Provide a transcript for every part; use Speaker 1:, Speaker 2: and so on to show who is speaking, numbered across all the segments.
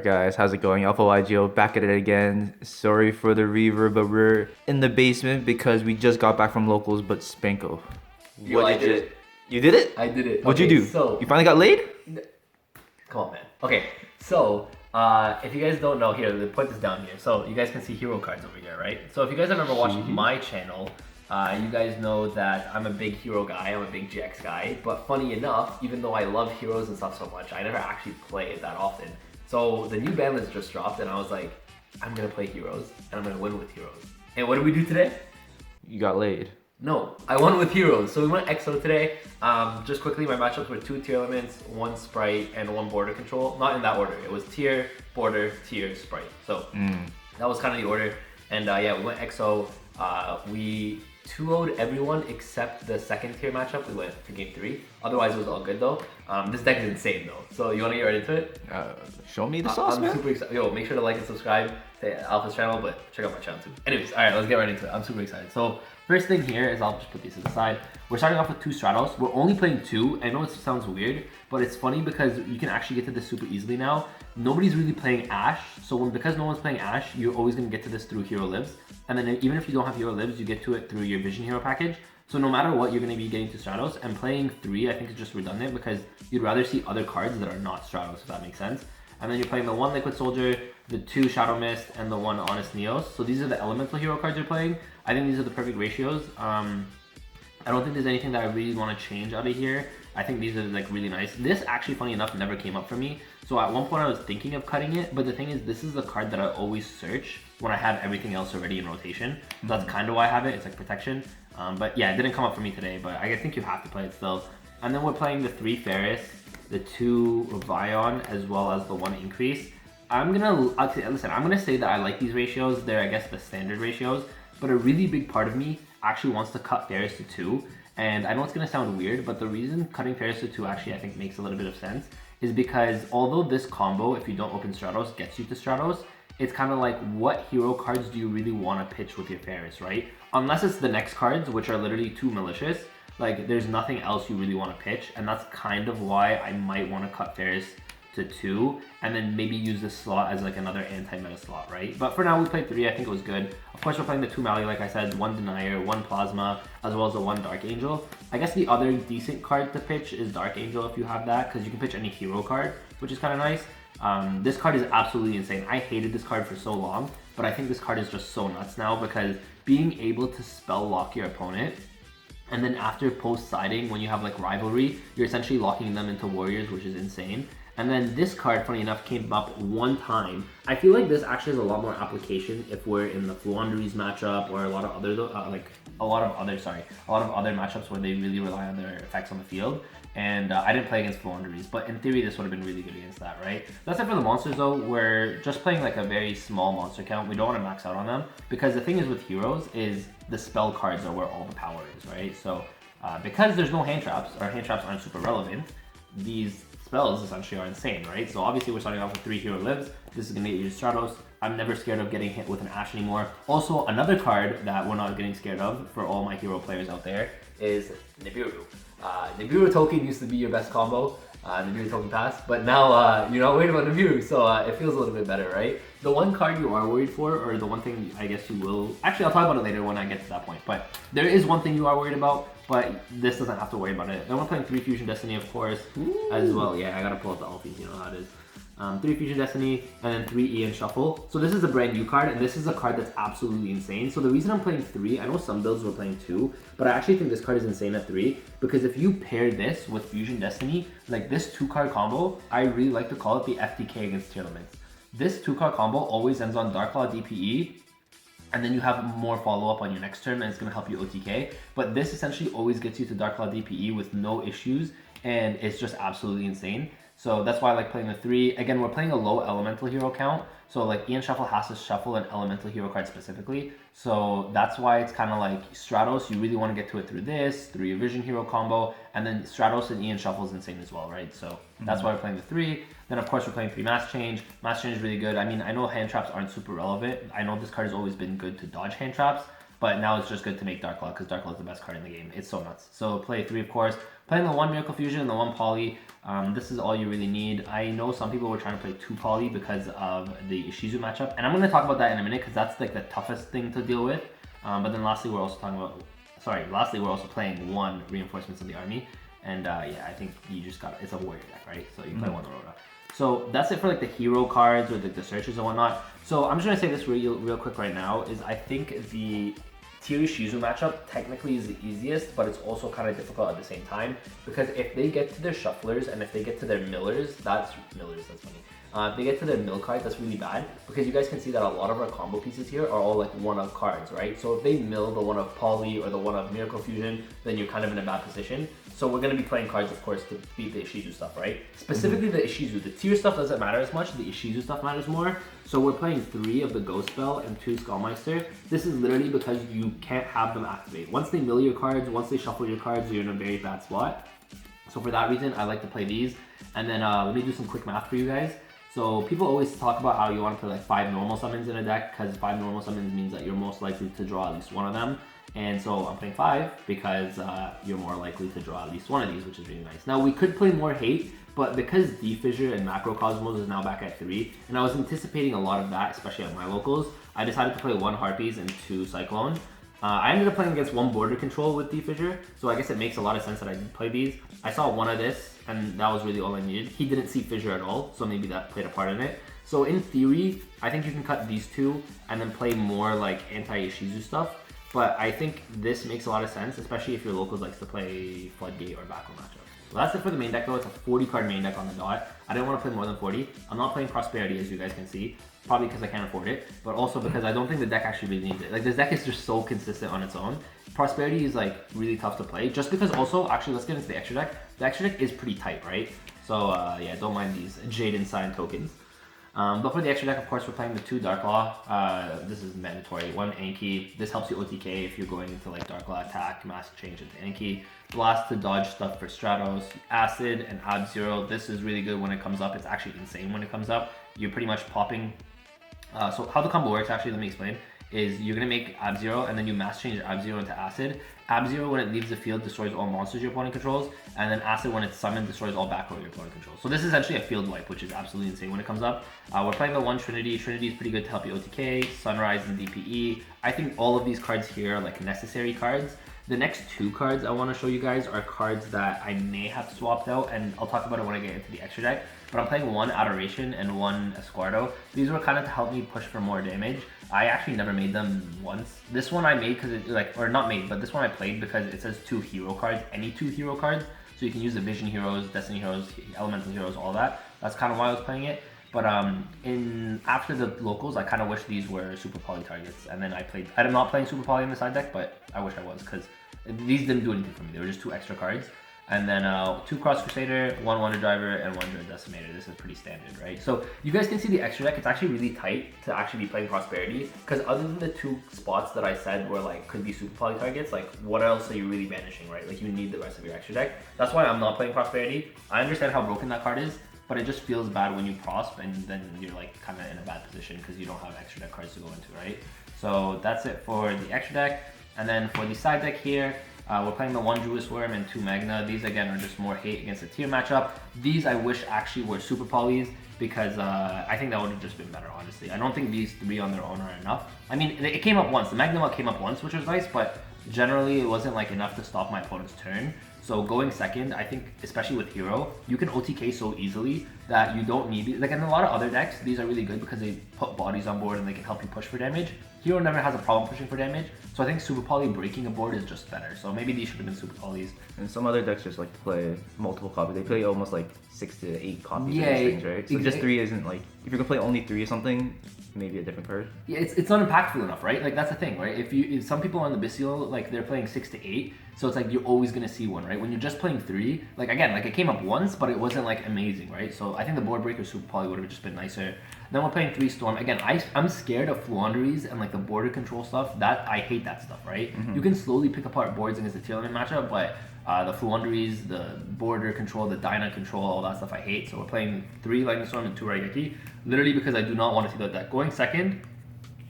Speaker 1: Guys, how's it going? AlphaYGO back at it again. Sorry for the reverb, but we're in the basement because we just got back from locals. But Spanko,
Speaker 2: Yo, I did it.
Speaker 1: You did it?
Speaker 2: I did it.
Speaker 1: What'd you do?
Speaker 2: So
Speaker 1: you finally got laid?
Speaker 2: come on, man. Okay, so if you guys don't know, here, the point is down here. So you guys can see hero cards over here, right? So if you guys have ever watched my channel, you guys know that I'm a big hero guy. I'm a big GX guy. But funny enough, even though I love heroes and stuff so much, I never actually play it that often. So the new Banlist just dropped, and I was like, I'm gonna play heroes, and I'm gonna win with heroes. And what did we do today?
Speaker 1: You got laid.
Speaker 2: No, I won with heroes. So we went EXO today. Just quickly, my matchups were 2 tier elements, 1 sprite, and 1 border control. Not in that order. It was tier, border, tier, sprite. So that was kind of the order. And yeah, we went EXO. We 2-0'd everyone except the second tier matchup. We went to game 3. Otherwise, it was all good though. This deck is insane though. So you want to get right into it?
Speaker 1: Show me the sauce,
Speaker 2: I'm
Speaker 1: man.
Speaker 2: super excited. Yo, make sure to like and subscribe to Alpha's channel, but check out my channel too. Anyways, all right, let's get right into it. I'm super excited. So first thing here is I'll just put these to the side. We're starting off with 2 Stratos. We're only playing 2. I know it sounds weird, but it's funny because you can actually get to this super easily now. Nobody's really playing Ashe, so because no one's playing Ashe, you're always going to get to this through Hero Lives. And then even if you don't have Hero Lives, you get to it through your Vision Hero package. So no matter what, you're going to be getting to Stratos, and playing 3 I think is just redundant because you'd rather see other cards that are not Stratos, if that makes sense. And then you're playing the 1 Liquid Soldier, the 2 Shadow Mist, and the 1 Honest Neos. So these are the elemental hero cards you're playing. I think these are the perfect ratios. I don't think there's anything that I really want to change out of here. I think these are like really nice. This actually, funny enough, never came up for me. So at one point I was thinking of cutting it, but the thing is, this is the card that I always search when I have everything else already in rotation. So that's kind of why I have it. It's like protection. But yeah, it didn't come up for me today, but I think you have to play it still. And then we're playing the 3 Ferris, the 2 Vion, as well as the 1 Increase. Listen, I'm gonna say that I like these ratios. They're, I guess, the standard ratios, but a really big part of me actually wants to cut Ferris to 2. And I know it's gonna sound weird, but the reason cutting Ferris to 2 actually I think makes a little bit of sense is because although this combo, if you don't open Stratos, gets you to Stratos, it's kind of like, what hero cards do you really want to pitch with your Ferris, right? Unless it's the next cards, which are literally too malicious, like there's nothing else you really want to pitch, and that's kind of why I might want to cut Ferris to 2 and then maybe use this slot as like another anti-meta slot, right? But for now we played 3. I think it was good. Of course, we're playing the 2 Mali, like I said, 1 Denier, 1 Plasma, as well as the 1 Dark Angel. I guess the other decent card to pitch is Dark Angel if you have that, because you can pitch any hero card, which is kind of nice. This card is absolutely insane. I hated this card for so long, but I think this card is just so nuts now because being able to spell lock your opponent, and then after post-siding, when you have like Rivalry, you're essentially locking them into Warriors, which is insane. And then this card, funny enough, came up 1 time. I feel like this actually has a lot more application if we're in the Fluanderies matchup or a lot of other matchups where they really rely on their effects on the field. And I didn't play against Fluanderies, but in theory this would have been really good against that, right? That's it for the monsters though. We're just playing like a very small monster count. We don't want to max out on them because the thing is with heroes is the spell cards are where all the power is, right? So because there's no hand traps, or hand traps aren't super relevant, these spells essentially are insane, right? So obviously we're starting off with 3 Hero Lives. This is gonna get you to Stratos. I'm never scared of getting hit with an Ashe anymore. Also, another card that we're not getting scared of for all my hero players out there is Nibiru. Nibiru token used to be your best combo, Nibiru token pass, but now you're not worried about Nibiru, so it feels a little bit better, right? The one card you are worried for, or the one thing I guess you will, actually I'll talk about it later when I get to that point, but there is one thing you are worried about, but this doesn't have to worry about it. Then we're playing 3 Fusion Destiny, of course, as well. Yeah, I gotta pull out the Alphys, you know how it is. 3 Fusion Destiny, and then 3 Ian Shuffle. So this is a brand new card, and this is a card that's absolutely insane. So the reason I'm playing 3, I know some builds were playing 2, but I actually think this card is insane at 3, because if you pair this with Fusion Destiny, like this 2-card combo, I really like to call it the FTK against tier limits. This 2-card combo always ends on Dark Claw DPE, and then you have more follow-up on your next turn, and it's going to help you OTK. But this essentially always gets you to Dark Claw DPE with no issues, and it's just absolutely insane. So that's why I like playing the 3. Again, we're playing a low elemental hero count. So like Ian Shuffle has to shuffle an elemental hero card specifically. So that's why it's kind of like Stratos, you really want to get to it through this, through your Vision Hero combo. And then Stratos and Ian Shuffle is insane as well, right? So that's why we're playing the 3. Then of course we're playing 3 Mass Change. Mass Change is really good. I mean, I know hand traps aren't super relevant. I know this card has always been good to dodge hand traps. but now it's just good to make Dark Claw because Dark Claw is the best card in the game. It's so nuts. So play 3, of course. Playing the 1 Miracle Fusion and the 1 Poly. This is all you really need. I know some people were trying to play 2 Poly because of the Ishizu matchup, and I'm going to talk about that in a minute because that's like the toughest thing to deal with. But then lastly, we're also playing 1 Reinforcements of the Army, and yeah, I think you just got it's a warrior deck, right? So you play 1 Rota. So that's it for like the hero cards or the searches and whatnot. So I'm just gonna say this real quick right now is I think the Tier Shizu matchup technically is the easiest, but it's also kind of difficult at the same time because if they get to their shufflers and if they get to their millers, that's funny. If they get to their mill cards, that's really bad because you guys can see that a lot of our combo pieces here are all like 1-of cards, right? So if they mill the 1-of Poly or the 1-of Miracle Fusion, then you're kind of in a bad position. So we're going to be playing cards, of course, to beat the Ishizu stuff, right? Specifically the Ishizu. The tier stuff doesn't matter as much. The Ishizu stuff matters more. So we're playing 3 of the Ghost Spell and 2 Skullmeister. This is literally because you can't have them activate. Once they mill your cards, once they shuffle your cards, you're in a very bad spot. So for that reason, I like to play these. And then let me do some quick math for you guys. So people always talk about how you want to play like 5 normal summons in a deck because 5 normal summons means that you're most likely to draw at least one of them. And so I'm playing 5 because you're more likely to draw at least one of these, which is really nice. Now we could play more hate, but because D-Fissure and Macrocosmos is now back at 3, and I was anticipating a lot of that, especially at my locals, I decided to play 1 Harpies and 2 Cyclone. I ended up playing against 1 Border Control with D-Fissure, so I guess it makes a lot of sense that I did play these. I saw 1 of this, and that was really all I needed. He didn't see Fissure at all, so maybe that played a part in it. So in theory, I think you can cut these 2 and then play more like anti-Ishizu stuff. But I think this makes a lot of sense, especially if your locals likes to play Floodgate or Backroom matchup. Well, that's it for the main deck though. It's a 40 card main deck on the dot. I didn't want to play more than 40. I'm not playing Prosperity as you guys can see. Probably because I can't afford it, but also because I don't think the deck actually really needs it. Like this deck is just so consistent on its own. Prosperity is like really tough to play just because also, actually let's get into the extra deck. The extra deck is pretty tight, right? So yeah, don't mind these Jaden sign tokens. But for the extra deck, of course, we're playing the 2 Dark Law. This is mandatory. 1 Anki. This helps you OTK if you're going into like Dark Law attack, Mask Change into Anki. Blast to dodge stuff for Stratos. Acid and Ab-Zero. This is really good when it comes up. It's actually insane when it comes up. You're pretty much popping. So how the combo works, actually, let me explain, is you're going to make Ab-Zero and then you Mask Change Ab-Zero into Acid. Ab-Zero, when it leaves the field, destroys all monsters your opponent controls, and then Acid, when it's summoned, destroys all back row your opponent controls. So this is essentially a field wipe, which is absolutely insane when it comes up. We're playing the 1 Trinity. Trinity is pretty good to help you OTK, Sunrise, and DPE. I think all of these cards here are like necessary cards. The next 2 cards I want to show you guys are cards that I may have swapped out, and I'll talk about it when I get into the extra deck. But I'm playing 1 Adoration and 1 Escuardo. These were kind of to help me push for more damage. I actually never made them once. This one I made because it or not made, but this one I played because it says 2 hero cards, any 2 hero cards. So you can use the Vision Heroes, Destiny Heroes, Elemental Heroes, all that. That's kind of why I was playing it. But after the locals, I kind of wish these were Super Poly targets. And then I'm not playing Super Poly in the side deck, but I wish I was because these didn't do anything for me. They were just 2 extra cards. And then 2 Cross Crusader, 1 Wonder Driver, and 1 Dread Decimator. This is pretty standard, right? So you guys can see the extra deck. It's actually really tight to actually be playing Prosperity. Because other than the 2 spots that I said were like could be Super Poly targets, like what else are you really banishing, right? Like you need the rest of your extra deck. That's why I'm not playing Prosperity. I understand how broken that card is, but it just feels bad when you prosp and then you're like kind of in a bad position because you don't have extra deck cards to go into, right? So that's it for the extra deck. And then for the side deck here, we're playing the 1 Judas Worm and 2 Magna. These again are just more hate against the tier matchup. These I wish actually were Super Polys because I think that would have just been better, honestly. I don't think these 3 on their own are enough. I mean, it came up once. The Magna came up once, which was nice, but generally it wasn't like enough to stop my opponent's turn. So going second, I think, especially with Hero, you can OTK so easily that you don't need, like in a lot of other decks, these are really good because they put bodies on board and they can help you push for damage. Hero never has a problem pushing for damage, so I think Super Poly breaking a board is just better. So maybe these should have been Super Polys.
Speaker 1: And some other decks just like to play multiple copies. They play almost like 6 to 8 copies
Speaker 2: Yeah,
Speaker 1: of these things, right? So just 3 isn't like, if you're gonna play only 3 or something, maybe a different card.
Speaker 2: Yeah, it's not impactful enough, right? Like that's the thing, right? If some people on the Bystial, like they're playing 6 to 8, so it's like you're always gonna see one, right? When you're just playing 3, like again, like it came up once, but it wasn't like amazing, right? So I think the board breaker Super Poly would have just been nicer. Then we're playing 3 Storm. Again, I'm scared of Fluanderies and like the border control stuff. That I hate that stuff, right? You can slowly pick apart boards against the tier limit matchup, but the Fluanderies, the border control, the Dyna control, all that stuff I hate. So we're playing 3 Lightning Storm and 2 Raigeki, literally because I do not want to see that deck. Going second,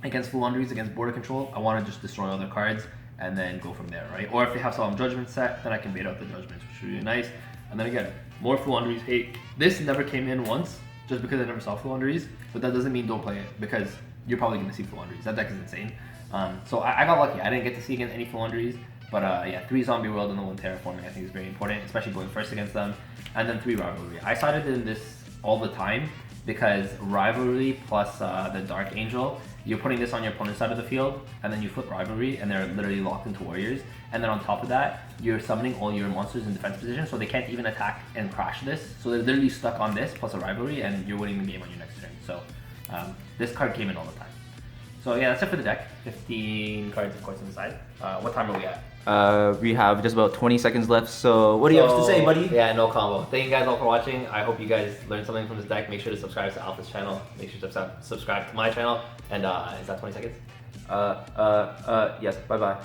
Speaker 2: against Fluunderies, against border control, I want to just destroy all their cards and then go from there, right? Or if they have Solemn Judgment set, then I can bait out the Judgments, which is really nice. And then again, more Fluunderies. Hey, this never came in once, just because I never saw Fluunderies, but that doesn't mean don't play it, because you're probably going to see Fluunderies. That deck is insane. So I got lucky. I didn't get to see against any Fluunderies, but yeah, 3 Zombie World and the 1 Terraforming I think is very important, especially going first against them. And then 3 Rivalry. I sided in this all the time, because Rivalry plus the Dark Angel, you're putting this on your opponent's side of the field, and then you flip Rivalry, and they're literally locked into Warriors. And then on top of that, you're summoning all your monsters in defense position, so they can't even attack and crash this. So they're literally stuck on this plus a Rivalry, and you're winning the game on your next turn. So this card came in all the time. So yeah, that's it for the deck. 15 cards, of course, on the side. What time are we at?
Speaker 1: We have just about 20 seconds left, so what do you have to say, buddy?
Speaker 2: Yeah, no combo. Thank you guys all for watching. I hope you guys learned something from this deck. Make sure to subscribe to Alpha's channel. Make sure to subscribe to my channel. And is that 20 seconds?
Speaker 1: Yes, bye-bye.